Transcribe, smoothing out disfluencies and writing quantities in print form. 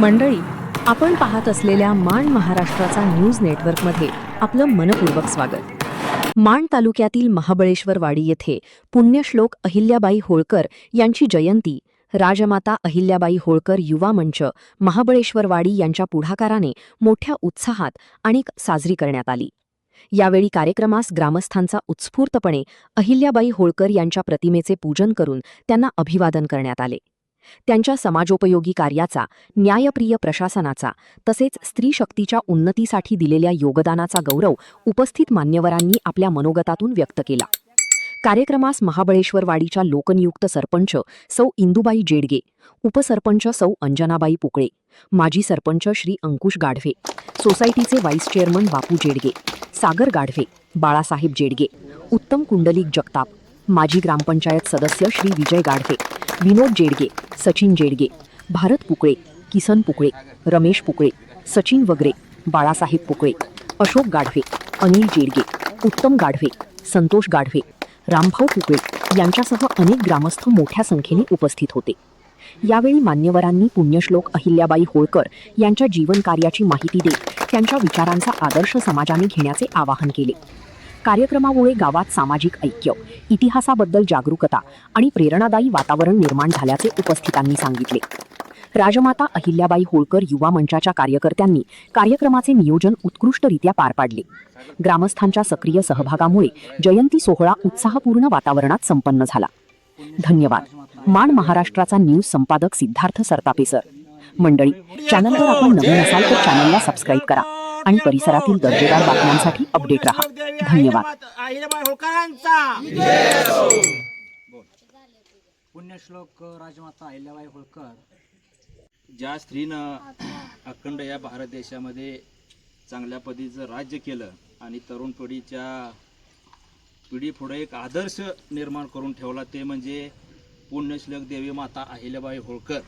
मंडळी, आपण पाहत असलेल्या माण महाराष्ट्राचा न्यूज नेटवर्कमध्ये आपलं मनपूर्वक स्वागत. माण तालुक्यातील महाबळेश्वरवाडी येथे पुण्यश्लोक अहिल्याबाई होळकर यांची जयंती राजमाता अहिल्याबाई होळकर युवा मंच महाबळेश्वरवाडी यांच्या पुढाकाराने मोठ्या उत्साहात आणि साजरी करण्यात आली. यावेळी कार्यक्रमास ग्रामस्थांचा उत्स्फूर्तपणे अहिल्याबाई होळकर यांच्या प्रतिमेचे पूजन करून त्यांना अभिवादन करण्यात आले. त्यांच्या समाजोपयोगी कार्याचा, न्यायप्रिय प्रशासनाचा तसेच स्त्री शक्तीच्या उन्नतीसाठी दिलेल्या योगदानाचा गौरव उपस्थित मान्यवरांनी आपल्या मनोगतातून व्यक्त केला. कार्यक्रमास महाबळेश्वरवाडीच्या लोकनियुक्त सरपंच सौ इंदुबाई जेडगे, उपसरपंच सौ अंजनाबाई पुकळे, माजी सरपंच श्री अंकुश गाढवे, सोसायटीचे व्हाईस चेअरमन बापू जेडगे, सागर गाढवे, बाळासाहेब जेडगे, उत्तम कुंडलिक जगताप, माजी ग्रामपंचायत सदस्य श्री विजय गाढवे, विनोद जेडगे, सचिन जेडगे, भारत पुकळे, किसन पुकळे, रमेश पुकळे, सचिन वगरे, बाळासाहेब पुकळे, अशोक गाढवे, अनिल जेडगे, उत्तम गाढवे, संतोष गाढवे, रामभाऊ पुकळे यांच्यासह अनेक ग्रामस्थ मोठ्या संख्येने उपस्थित होते. यावेळी मान्यवरांनी पुण्यश्लोक अहिल्याबाई होळकर यांच्या जीवनकार्याची माहिती देत त्यांच्या विचारांचा आदर्श समाजाने घेण्याचे आवाहन केले. कार्यक्रमामुळे गावात सामाजिक ऐक्य, इतिहासाबद्दल जागरूकता आणि प्रेरणादायी वातावरण निर्माण झाल्याचे उपस्थितांनी सांगितले. राजमाता अहिल्याबाई होळकर युवा मंचाच्या कार्यकर्त्यांनी कार्यक्रमाचे नियोजन उत्कृष्टरित्या पार पाडले. ग्रामस्थांच्या सक्रिय सहभागामुळे जयंती सोहळा उत्साहपूर्ण वातावरणात संपन्न झाला. धन्यवाद. माण महाराष्ट्राचा न्यूज संपादक सिद्धार्थ सरतापे सर. मंडळी, चॅनलवर आपण नवीन असाल तर चॅनलला सबस्क्राईब करा आणि परिसरातील दर्जेदार बातम्यांसाठी अपडेट रहा. धन्यवाद. पुण्यश्लोक राजमाता अहिल्याबाई होळकर ज्या स्त्रीनं अखंड या भारत देशामध्ये चांगल्या पद्धतीचं राज्य केलं आणि तरुण पिढीपुढे एक आदर्श निर्माण करून ठेवला, ते म्हणजे पुण्यश्लोक देवी माता अहिल्याबाई होळकर.